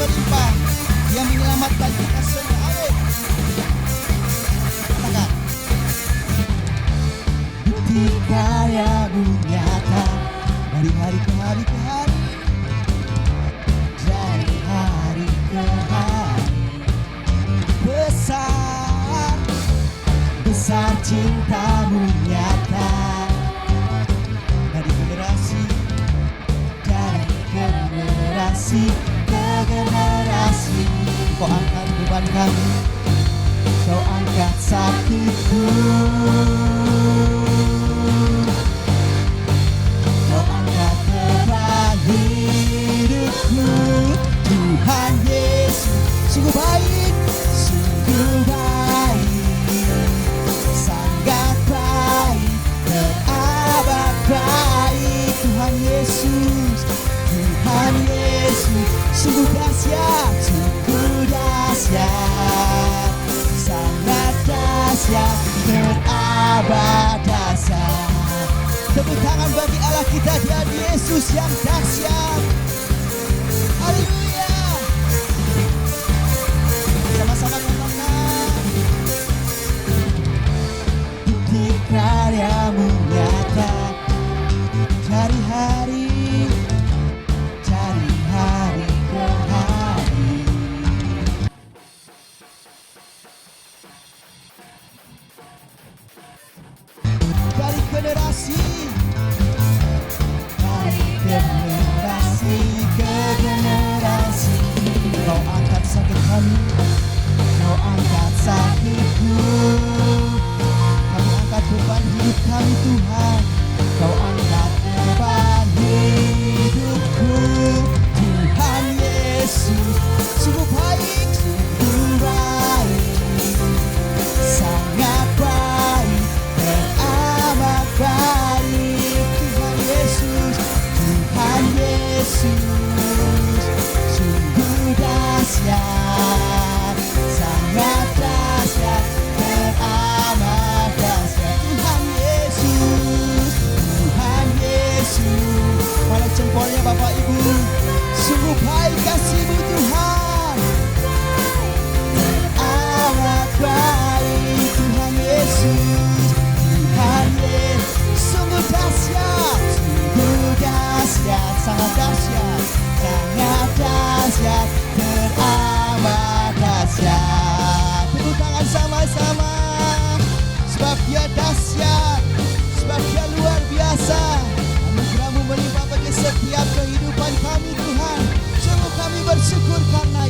melimpah. Dia menyelamatkan kita semua. Amin. Katakan. Bukti karya-Mu nyata dari hari ke hari ke hari, dari hari ke hari. Besar, besar cinta-Mu nyata dari generasi ke generasi. Kau angkat beban kami, Kau angkat sakitku, Kau angkat beban hidupku. Tuhan Yesus sungguh baik, sungguh baik, sangat baik, teramat baik. Tuhan Yesus, Tuhan Yesus, sungguh dahsyat, sangat dahsyat, teramat dahsyat. Tepuk tangan bagi Allah kita, Dia Yesus yang dahsyat. Haleluya. Sama-sama katakan. Bukti karya-Mu nyata dari hari ke hari. Dari generasi ke generasi. Kau angkat sakit kami, Kau angkat sakitku, kami angkat beban hidup kami Tuhan. Kau angkat beban hidupku. Tuhan Yesus, sungguh baik, sangat baik, teramat baik. Tuhan Yesus, sungguh dahsyat, sangat dahsyat, teramat dahsyat. Tuhan Yesus, mana jempolnya Bapak Ibu? Sungguh baik kasih-Mu Tuhan, teramat baik. Tuhan Yesus, sungguh dahsyat, sangat dahsyat, teramat dahsyat. Tepuk tangan sama-sama, sebab Dia dahsyat, sebab Dia luar biasa. Anugerah-Mu melimpah bagi setiap kehidupan kami Tuhan. Sungguh kami bersyukur karena